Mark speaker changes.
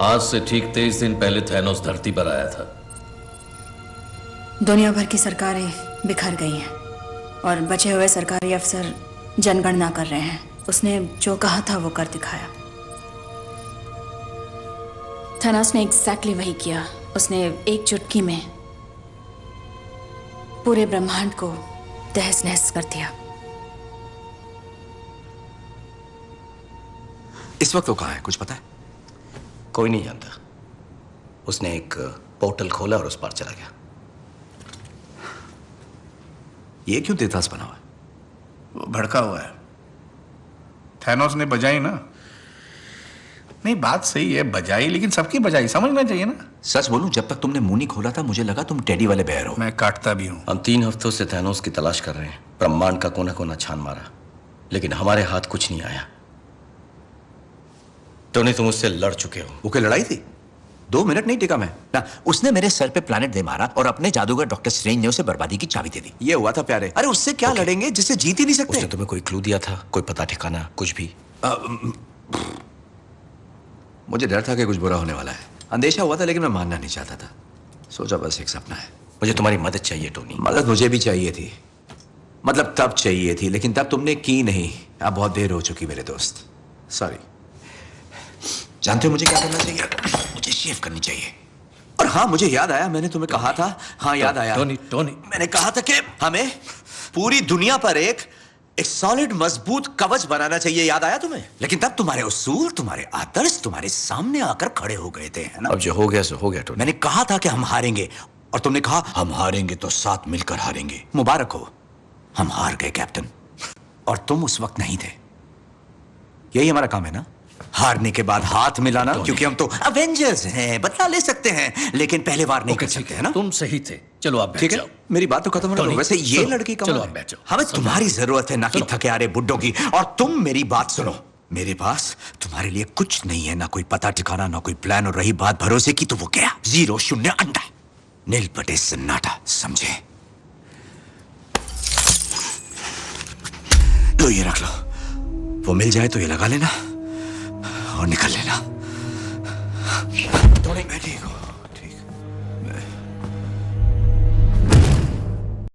Speaker 1: आज से ठीक 23 दिन पहले थैनोस धरती पर आया था।
Speaker 2: दुनिया भर की सरकारें बिखर गई हैं और बचे हुए सरकारी अफसर जनगणना कर रहे हैं। उसने जो कहा था वो कर दिखाया। थैनोस ने एग्जैक्टली वही किया। उसने एक चुटकी में पूरे ब्रह्मांड को तहस नहस कर दिया।
Speaker 3: इस वक्त वो कहाँ है, कुछ पता है?
Speaker 4: कोई नहीं जानता। उसने एक पोर्टल खोला और उस पार चला गया।
Speaker 3: ये क्यों तेतास बना हुआ है?
Speaker 5: वो भड़का हुआ है। थैनोस ने बजाई ना। नहीं, बात सही है, बजाई, लेकिन सबकी बजाई समझना चाहिए ना।
Speaker 3: सच बोलूं, जब तक तुमने मुंह नहीं खोला था मुझे लगा तुम टेडी वाले बेयर हो।
Speaker 5: मैं काटता भी हूं।
Speaker 4: हम 3 हफ्तों से थैनोस की तलाश कर रहे हैं। ब्रह्मांड का कोना कोना छान मारा, लेकिन हमारे हाथ कुछ नहीं आया। टोनी, तुम उससे लड़ चुके हो।
Speaker 3: वो क्या लड़ाई थी? 2 मिनट नहीं टिका मैं ना। उसने मेरे सर पे प्लैनेट दे मारा और अपने जादूगर डॉक्टर स्ट्रेंज ने उसे बर्बादी की चाबी दे दी। ये हुआ था प्यारे। अरे उससे क्या लड़ेंगे जिससे जीत ही नहीं सकते?
Speaker 4: उसने तुम्हें कोई क्लू दिया था? कोई पता ठिकाना कुछ भी?
Speaker 3: मुझे डर था कि कुछ बुरा होने वाला है। अंदेशा हुआ था, लेकिन मैं मानना नहीं चाहता था। सोचा बस एक सपना है।
Speaker 4: मुझे तुम्हारी मदद चाहिए टोनी।
Speaker 3: मदद मुझे भी चाहिए थी, मतलब तब चाहिए थी, लेकिन तब तुमने की नहीं। अब बहुत देर हो चुकी मेरे दोस्त। सॉरी। जानते हो मुझे क्या करना चाहिए? मुझे शेव करनी चाहिए। और हाँ, मुझे याद आया, मैंने तुम्हें कहा था। हाँ, याद आया।
Speaker 4: टोनी,
Speaker 3: मैंने कहा था कि हमें पूरी दुनिया पर एक सॉलिड मजबूत कवच बनाना चाहिए। याद आया तुम्हें? लेकिन तब तुम्हारे उसूल, तुम्हारे आदर्श तुम्हारे सामने आकर खड़े हो गए थे, है ना?
Speaker 4: अब जो हो गया सो हो गया टोनी।
Speaker 3: मैंने कहा था कि हम हारेंगे, और तुमने कहा हम हारेंगे तो साथ मिलकर हारेंगे। मुबारक हो, हम हार गए कैप्टन। और तुम उस वक्त नहीं थे। यही हमारा काम है ना, हारने के बाद हाथ मिलाना, क्योंकि हम तो अवेंजर्स हैं, बदला ले सकते हैं, लेकिन पहले वार नहीं कर सकते, है ना?
Speaker 1: तुम सही थे। चलो आप
Speaker 3: ठीक
Speaker 1: बैठ
Speaker 3: है,
Speaker 1: जाओ।
Speaker 3: मेरी बात तो खत्म होने दो। वैसे ये लड़की का
Speaker 1: चलो आप बैठ जाओ।
Speaker 3: हमें तुम्हारी जरूरत है, ना कि थकेहारे बुड्ढों की। और तुम मेरी बात सुनो, मेरे पास तुम्हारे लिए कुछ नहीं है, ना कोई पता ठिकाना, ना कोई प्लान। और रही बात भरोसे की, तो वो क्या? 0 0 अंडा, नील पटे सन्नाटा, समझे? लो ये रख लो, वो मिल जाए तो ये लगा लेना और निकल लेना। मैं ठीक हूं।